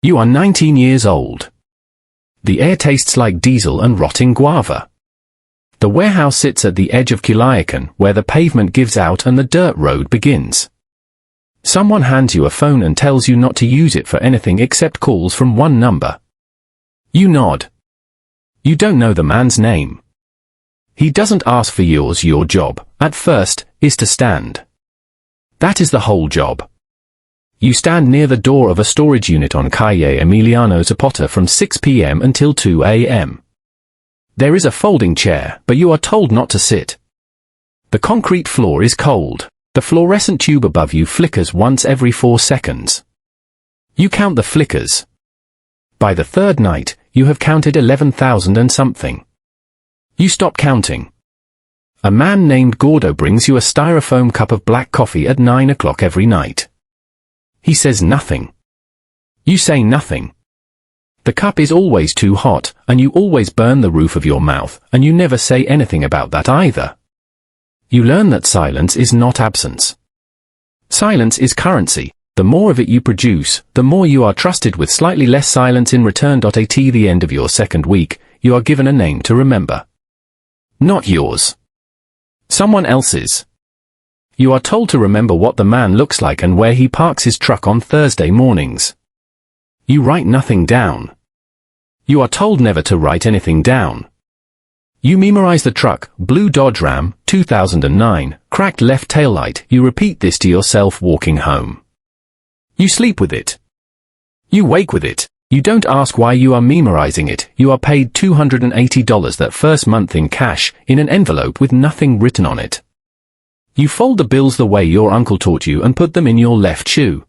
You are 19 years old. The air tastes like diesel and rotting guava. The warehouse sits at the edge of Culiacan, where the pavement gives out and the dirt road begins. Someone hands you a phone and tells you not to use it for anything except calls from one number. You nod. You don't know the man's name. He doesn't ask for yours. Your job, at first, is to stand. That is the whole job. You stand near the door of a storage unit on Calle Emiliano Zapata from 6 p.m. until 2 a.m. There is a folding chair, but you are told not to sit. The concrete floor is cold. The fluorescent tube above you flickers once every 4 seconds. You count the flickers. By the third night, you have counted 11,000 and something. You stop counting. A man named Gordo brings you a styrofoam cup of black coffee at 9 o'clock every night. He says nothing. You say nothing. The cup is always too hot, and you always burn the roof of your mouth, and you never say anything about that either. You learn that silence is not absence. Silence is currency. The more of it you produce, the more you are trusted with slightly less silence in return. At the end of your second week, you are given a name to remember. Not yours. Someone else's. You are told to remember what the man looks like and where he parks his truck on Thursday mornings. You write nothing down. You are told never to write anything down. You memorize the truck, blue Dodge Ram, 2009, cracked left taillight. You repeat this to yourself walking home. You sleep with it. You wake with it. You don't ask why you are memorizing it. You are paid $280 that first month in cash, in an envelope with nothing written on it. You fold the bills the way your uncle taught you and put them in your left shoe.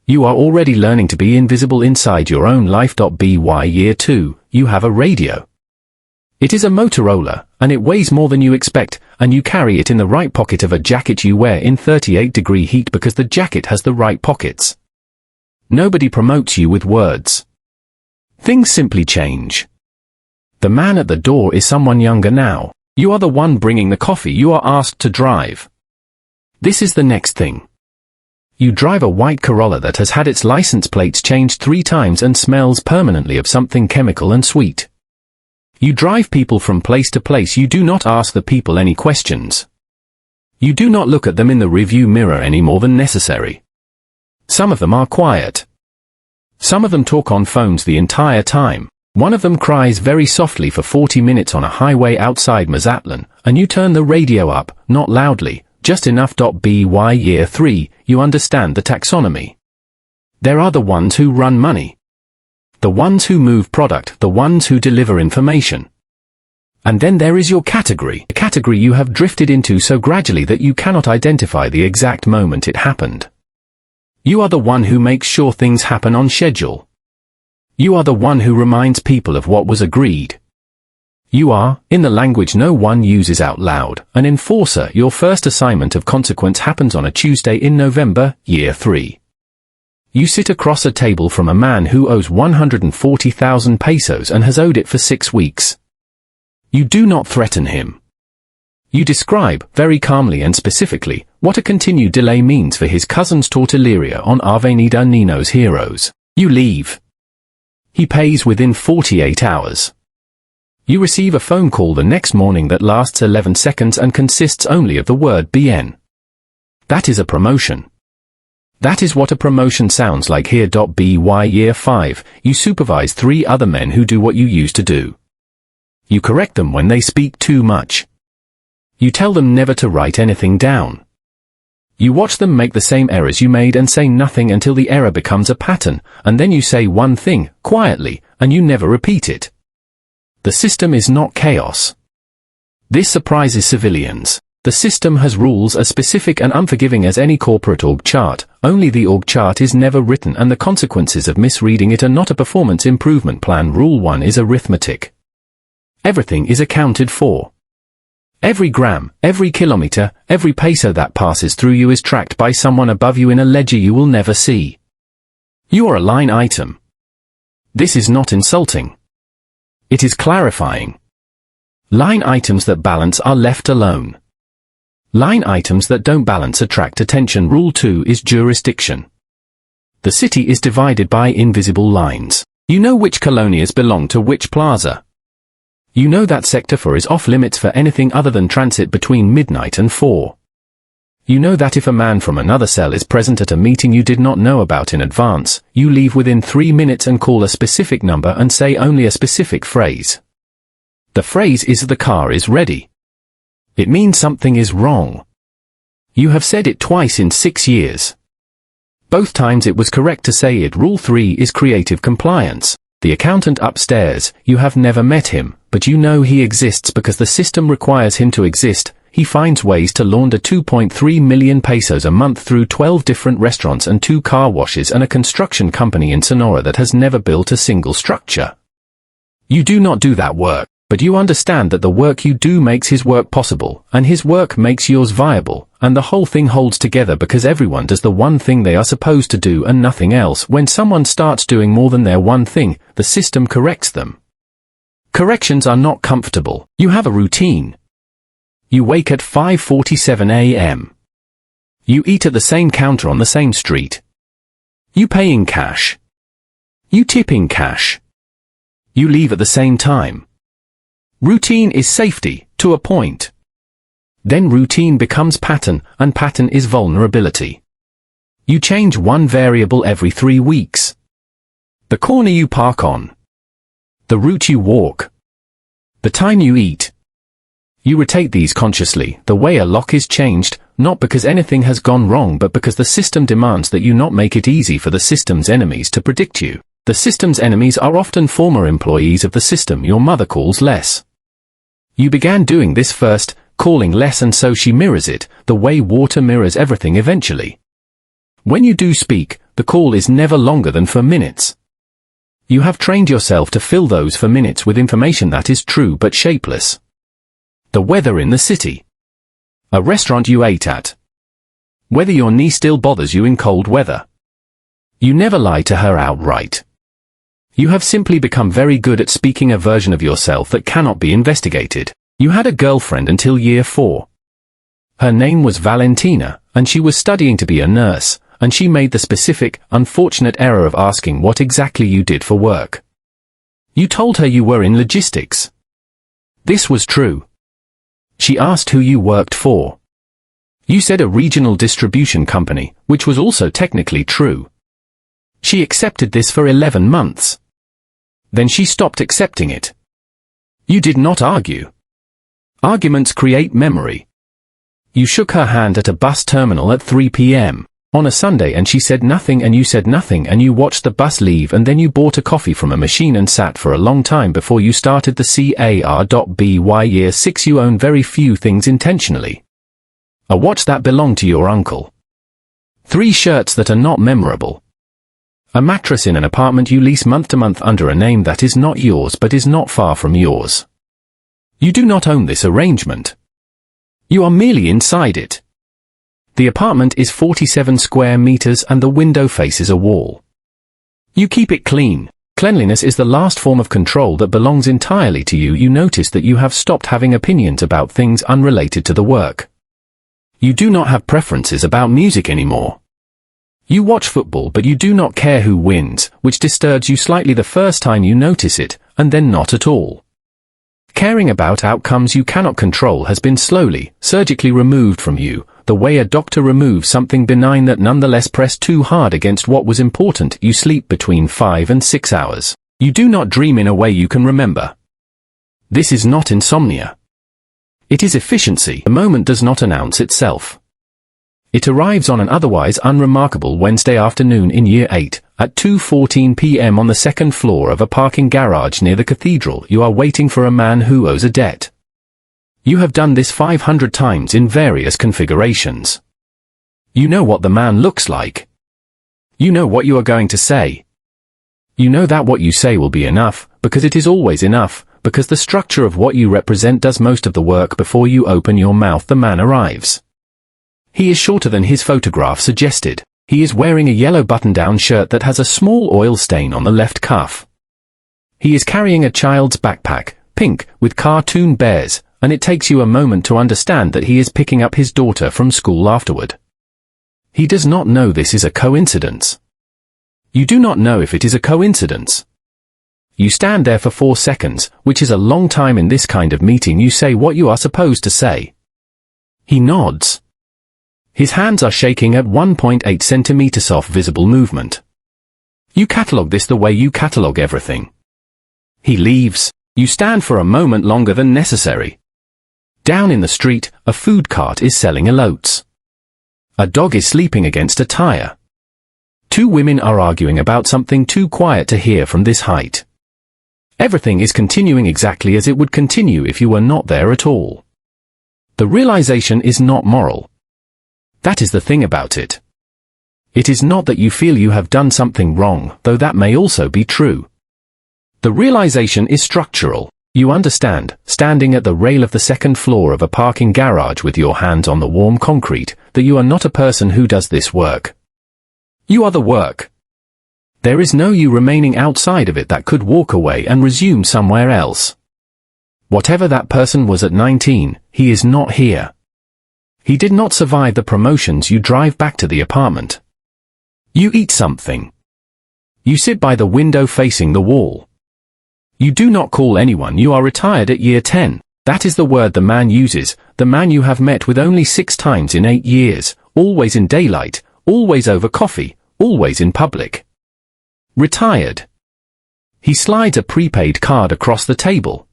You are already learning to be invisible inside your own life. By year 2, you have a radio. It is a Motorola, and it weighs more than you expect, and you carry it in the right pocket of a jacket you wear in 38-degree heat because the jacket has the right pockets. Nobody promotes you with words. Things simply change. The man at the door is someone younger now. You are the one bringing the coffee. You are asked to drive. This is the next thing. You drive a white Corolla that has had its license plates changed 3 times and smells permanently of something chemical and sweet. You drive people from place to place. You do not ask the people any questions. You do not look at them in the rearview mirror any more than necessary. Some of them are quiet. Some of them talk on phones the entire time. One of them cries very softly for 40 minutes on a highway outside Mazatlan, and you turn the radio up, not loudly, just enough. By year 3, you understand the taxonomy. There are the ones who run money. The ones who move product, the ones who deliver information. And then there is your category, a category you have drifted into so gradually that you cannot identify the exact moment it happened. You are the one who makes sure things happen on schedule. You are the one who reminds people of what was agreed. You are, in the language no one uses out loud, an enforcer. Your first assignment of consequence happens on a Tuesday in November, year 3. You sit across a table from a man who owes 140,000 pesos and has owed it for 6 weeks. You do not threaten him. You describe, very calmly and specifically, what a continued delay means for his cousin's tortilleria on Avenida Nino's Heroes. You leave. He pays within 48 hours. You receive a phone call the next morning that lasts 11 seconds and consists only of the word bien. That is a promotion. That is what a promotion sounds like here. By year 5, you supervise 3 other men who do what you used to do. You correct them when they speak too much. You tell them never to write anything down. You watch them make the same errors you made and say nothing until the error becomes a pattern, and then you say one thing, quietly, and you never repeat it. The system is not chaos. This surprises civilians. The system has rules as specific and unforgiving as any corporate org chart, only the org chart is never written and the consequences of misreading it are not a performance improvement plan. Rule 1 is arithmetic. Everything is accounted for. Every gram, every kilometer, every peso that passes through you is tracked by someone above you in a ledger you will never see. You are a line item. This is not insulting. It is clarifying. Line items that balance are left alone. Line items that don't balance attract attention. Rule 2 is jurisdiction. The city is divided by invisible lines. You know which colonias belong to which plaza. You know that Sector 4 is off limits for anything other than transit between midnight and 4. You know that if a man from another cell is present at a meeting you did not know about in advance, you leave within 3 minutes and call a specific number and say only a specific phrase. The phrase is "the car is ready." It means something is wrong. You have said it twice in 6 years. Both times it was correct to say it. Rule 3 is creative compliance. The accountant upstairs, you have never met him, but you know he exists because the system requires him to exist. He finds ways to launder 2.3 million pesos a month through 12 different restaurants and 2 car washes and a construction company in Sonora that has never built a single structure. You do not do that work, but you understand that the work you do makes his work possible, and his work makes yours viable, and the whole thing holds together because everyone does the one thing they are supposed to do and nothing else. When someone starts doing more than their one thing, the system corrects them. Corrections are not comfortable. You have a routine. You wake at 5:47 a.m. You eat at the same counter on the same street. You pay in cash. You tip in cash. You leave at the same time. Routine is safety, to a point. Then routine becomes pattern, and pattern is vulnerability. You change one variable every 3 weeks. The corner you park on. The route you walk. The time you eat. You rotate these consciously. The way a lock is changed, not because anything has gone wrong but because the system demands that you not make it easy for the system's enemies to predict you. The system's enemies are often former employees of the system your mother calls less. You began doing this first, calling less, and so she mirrors it, the way water mirrors everything eventually. When you do speak, the call is never longer than 4 minutes. You have trained yourself to fill those 4 minutes with information that is true but shapeless. The weather in the city. A restaurant you ate at. Whether your knee still bothers you in cold weather. You never lie to her outright. You have simply become very good at speaking a version of yourself that cannot be investigated. You had a girlfriend until year 4. Her name was Valentina, and she was studying to be a nurse, and she made the specific, unfortunate error of asking what exactly you did for work. You told her you were in logistics. This was true. She asked who you worked for. You said a regional distribution company, which was also technically true. She accepted this for 11 months. Then she stopped accepting it. You did not argue. Arguments create memory. You shook her hand at a bus terminal at 3 p.m. on a Sunday and she said nothing and you said nothing and you watched the bus leave and then you bought a coffee from a machine and sat for a long time before you started the CAR.BY year 6. You own very few things intentionally. A watch that belonged to your uncle. 3 shirts that are not memorable. A mattress in an apartment you lease month to month under a name that is not yours but is not far from yours. You do not own this arrangement. You are merely inside it. The apartment is 47 square meters and the window faces a wall. You keep it clean. Cleanliness is the last form of control that belongs entirely to you. You notice that you have stopped having opinions about things unrelated to the work. You do not have preferences about music anymore. You watch football but you do not care who wins, which disturbs you slightly the first time you notice it, and then not at all. Caring about outcomes you cannot control has been slowly, surgically removed from you, the way a doctor removes something benign that nonetheless pressed too hard against what was important. You sleep between 5 and 6 hours. You do not dream in a way you can remember. This is not insomnia. It is efficiency. The moment does not announce itself. It arrives on an otherwise unremarkable Wednesday afternoon in year 8, at 2:14 p.m. on the second floor of a parking garage near the cathedral. You are waiting for a man who owes a debt. You have done this 500 times in various configurations. You know what the man looks like. You know what you are going to say. You know that what you say will be enough, because it is always enough, because the structure of what you represent does most of the work before you open your mouth. The man arrives. He is shorter than his photograph suggested. He is wearing a yellow button-down shirt that has a small oil stain on the left cuff. He is carrying a child's backpack, pink, with cartoon bears, and it takes you a moment to understand that he is picking up his daughter from school afterward. He does not know this is a coincidence. You do not know if it is a coincidence. You stand there for 4 seconds, which is a long time in this kind of meeting. You say what you are supposed to say. He nods. His hands are shaking at 1.8 centimeters off visible movement. You catalog this the way you catalog everything. He leaves. You stand for a moment longer than necessary. Down in the street, a food cart is selling elotes. A dog is sleeping against a tire. 2 women are arguing about something too quiet to hear from this height. Everything is continuing exactly as it would continue if you were not there at all. The realization is not moral. That is the thing about it. It is not that you feel you have done something wrong, though that may also be true. The realization is structural. You understand, standing at the rail of the 2nd floor of a parking garage with your hands on the warm concrete, that you are not a person who does this work. You are the work. There is no you remaining outside of it that could walk away and resume somewhere else. Whatever that person was at 19, he is not here. He did not survive the promotions. You drive back to the apartment. You eat something. You sit by the window facing the wall. You do not call anyone. You are retired at year 10. That is the word the man uses, the man you have met with only 6 times in 8 years, always in daylight, always over coffee, always in public. Retired. He slides a prepaid card across the table.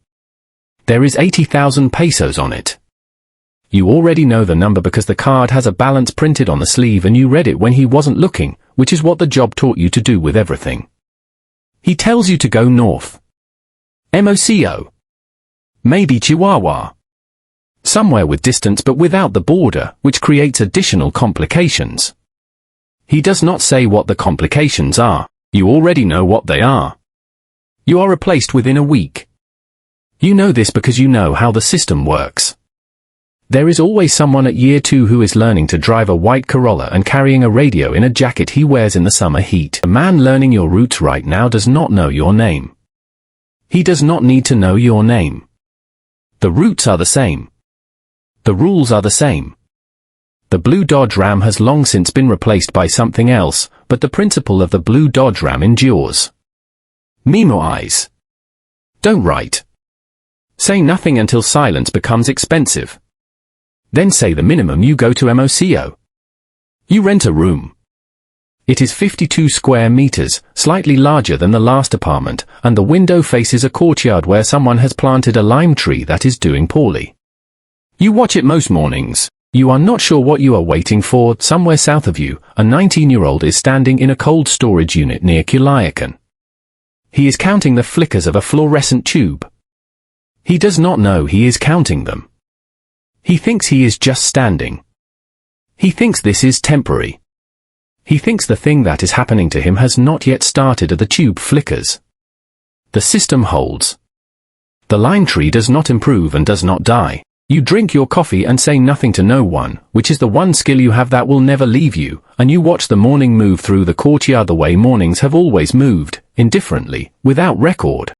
There is 80,000 pesos on it. You already know the number because the card has a balance printed on the sleeve and you read it when he wasn't looking, which is what the job taught you to do with everything. He tells you to go north. MOCO. Maybe Chihuahua. Somewhere with distance but without the border, which creates additional complications. He does not say what the complications are. You already know what they are. You are replaced within a week. You know this because you know how the system works. There is always someone at year 2 who is learning to drive a white Corolla and carrying a radio in a jacket he wears in the summer heat. A man learning your routes right now does not know your name. He does not need to know your name. The routes are the same. The rules are the same. The blue Dodge Ram has long since been replaced by something else, but the principle of the blue Dodge Ram endures. Memorize. Don't write. Say nothing until silence becomes expensive. Then say the minimum. You go to MOCO. You rent a room. It is 52 square meters, slightly larger than the last apartment, and the window faces a courtyard where someone has planted a lime tree that is doing poorly. You watch it most mornings. You are not sure what you are waiting for. Somewhere south of you, a 19-year-old is standing in a cold storage unit near Culiacan. He is counting the flickers of a fluorescent tube. He does not know he is counting them. He thinks he is just standing. He thinks this is temporary. He thinks the thing that is happening to him has not yet started as the tube flickers. The system holds. The lime tree does not improve and does not die. You drink your coffee and say nothing to no one, which is the one skill you have that will never leave you, and you watch the morning move through the courtyard the way mornings have always moved, indifferently, without record.